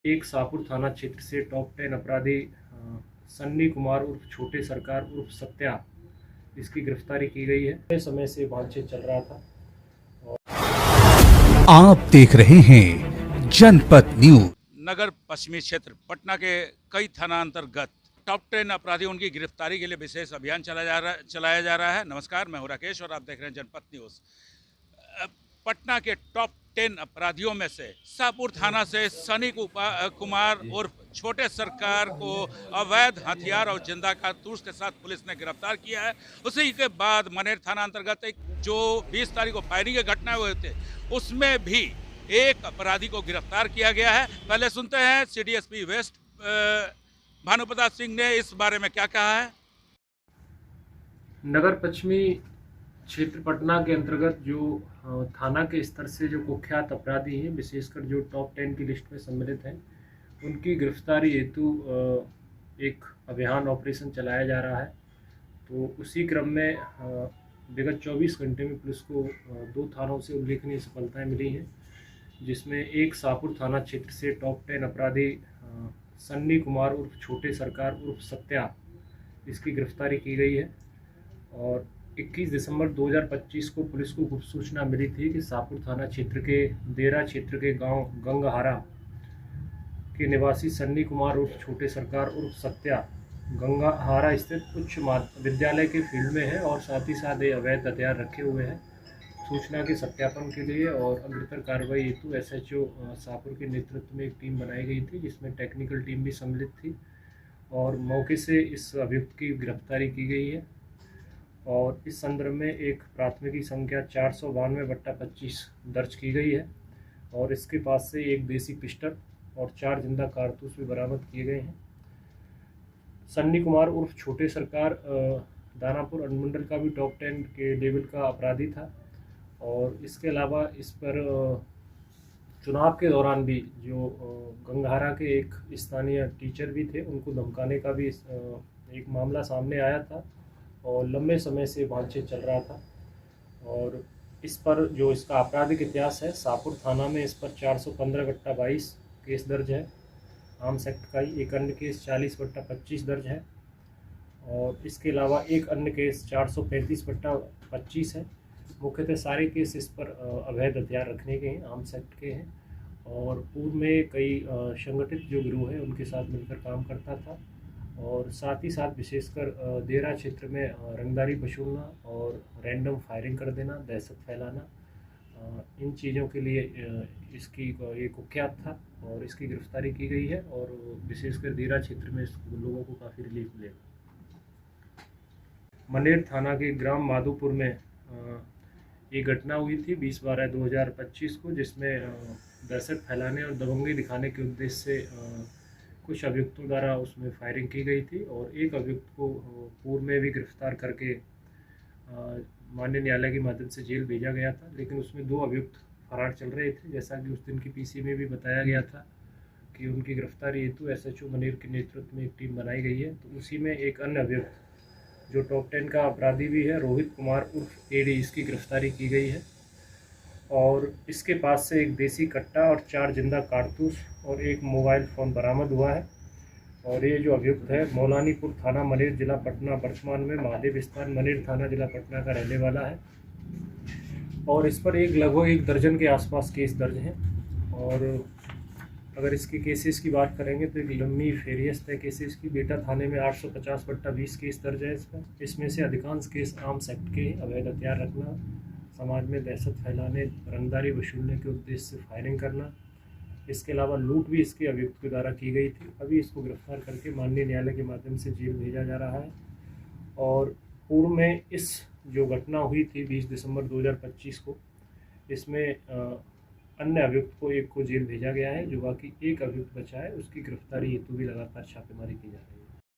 एक शाहपुर थाना क्षेत्र से टॉप 10 अपराधी सन्नी कुमार उर्फ छोटे सरकार उर्फ सत्या, इसकी गिरफ्तारी की गई है। लंबे समय से बातचीत चल रहा था। आप देख रहे हैं जनपद न्यूज। नगर पश्चिमी क्षेत्र पटना के कई थाना अंतर्गत टॉप 10 अपराधियों की गिरफ्तारी के लिए विशेष अभियान चलाया जा रहा है। नमस्कार, मैं हूं राकेश और आप देख रहे हैं जनपद न्यूज। पटना के टॉप 10 अपराधियों में से शाहपुर थाना से सनी कुमार उर्फ छोटे सरकार को अवैध हथियार और जिंदा कारतूस के साथ पुलिस ने गिरफ्तार किया है। उसी के बाद मनेर थाना अंतर्गत एक जो 20 तारीख को फायरिंग के घटना हुए थे, उसमें भी एक अपराधी को गिरफ्तार किया गया है। पहले सुनते हैं सीडीएसपी वेस्ट भानुप्रताप सिंह ने इस बारे में क्या कहा है। नगर पश्चिमी क्षेत्र पटना के अंतर्गत जो थाना के स्तर से जो कुख्यात अपराधी हैं, विशेषकर जो टॉप 10 की लिस्ट में सम्मिलित हैं, उनकी गिरफ्तारी हेतु एक अभियान ऑपरेशन चलाया जा रहा है। तो उसी क्रम में विगत 24 घंटे में पुलिस को 2 थानों से उल्लेखनीय सफलताएं मिली हैं, जिसमें एक शाहपुर थाना क्षेत्र से टॉप 10 अपराधी सन्नी कुमार उर्फ छोटे सरकार उर्फ सत्या, इसकी गिरफ्तारी की गई है। और 21 दिसंबर 2025 को पुलिस को गुप्त सूचना मिली थी कि शाहपुर थाना क्षेत्र के देरा क्षेत्र के गांव गंगहारा के निवासी सन्नी कुमार उर्फ छोटे सरकार उर्फ सत्या गंगहारा स्थित उच्च विद्यालय के फील्ड में है और साथ ही साथ ये अवैध हथियार रखे हुए हैं। सूचना के सत्यापन के लिए और अग्रतर कार्रवाई हेतु एसएचओ शाहपुर के नेतृत्व में एक टीम बनाई गई थी, जिसमें टेक्निकल टीम भी सम्मिलित थी और मौके से इस अभियुक्त की गिरफ्तारी की गई है। और इस संदर्भ में एक प्राथमिकी संख्या 492/25 दर्ज की गई है और इसके पास से एक देसी पिस्टल और 4 जिंदा कारतूस भी बरामद किए गए हैं। सन्नी कुमार उर्फ छोटे सरकार दानापुर अनुमंडल का भी टॉप 10 के लेवल का अपराधी था और इसके अलावा इस पर चुनाव के दौरान भी जो गंगहारा के एक स्थानीय टीचर भी थे, उनको धमकाने का भी एक मामला सामने आया था और लंबे समय से बातचीत चल रहा था। और इस पर जो इसका आपराधिक इतिहास है, शाहपुर थाना में इस पर 415/22 केस दर्ज है, आर्म्स एक्ट का ही। एक अन्य केस 40/25 दर्ज है और इसके अलावा एक अन्य केस 435/25 है। मुख्यतः सारे केस इस पर अवैध हथियार रखने के हैं, आर्म्स एक्ट के हैं और पूर्व में कई संगठित जो गिरोह है उनके साथ मिलकर काम करता था और साथ ही साथ विशेषकर देरा क्षेत्र में रंगदारी वसूलना और रैंडम फायरिंग कर देना, दहशत फैलाना, इन चीज़ों के लिए इसकी ये कुख्यात था और इसकी गिरफ्तारी की गई है और विशेषकर देरा क्षेत्र में इस लोगों को काफ़ी रिलीफ मिलेगा। मनेर थाना के ग्राम माधोपुर में ये घटना हुई थी 20/12/2025 को, जिसमें दहशत फैलाने और दबंगी दिखाने के उद्देश्य से कुछ अभियुक्तों द्वारा उसमें फायरिंग की गई थी और एक अभियुक्त को पूर्व में भी गिरफ्तार करके माननीय न्यायालय के माध्यम से जेल भेजा गया था, लेकिन उसमें 2 अभियुक्त फरार चल रहे थे। जैसा कि उस दिन की पीसी में भी बताया गया था कि उनकी गिरफ्तारी हेतु एसएचओ मनेर के नेतृत्व में एक टीम बनाई गई है। तो उसी में एक अन्य अभियुक्त जो टॉप 10 का अपराधी भी है, रोहित कुमार उर्फ एडी, इसकी गिरफ्तारी की गई है और इसके पास से एक देसी कट्टा और 4 जिंदा कारतूस और एक मोबाइल फ़ोन बरामद हुआ है। और ये जो अभियुक्त है मौलानीपुर थाना मनेर जिला पटना, वर्तमान में महादेव स्थान मनेर थाना जिला पटना का रहने वाला है और इस पर लगभग 1 दर्जन के आसपास केस दर्ज हैं। और अगर इसके केसेस की बात करेंगे तो एक लंबी फेरियस्त है केसेस की। बेटा थाने में 850/20 केस दर्ज है इस पर। इसमें से अधिकांश केस आर्म्स एक्ट के, अवैध हथियार रखना, समाज में दहशत फैलाने, रंगदारी वसूलने के उद्देश्य से फायरिंग करना, इसके अलावा लूट भी इसके अभियुक्त के द्वारा की गई थी। अभी इसको गिरफ्तार करके माननीय न्यायालय के माध्यम से जेल भेजा जा रहा है। और पूर्व में इस जो घटना हुई थी 20 दिसंबर 2025 को, इसमें अन्य अभियुक्त को एक को जेल भेजा गया है। जो बाकी एक अभियुक्त बचा है, उसकी गिरफ्तारी हेतु भी लगातार छापेमारी की जा रही है।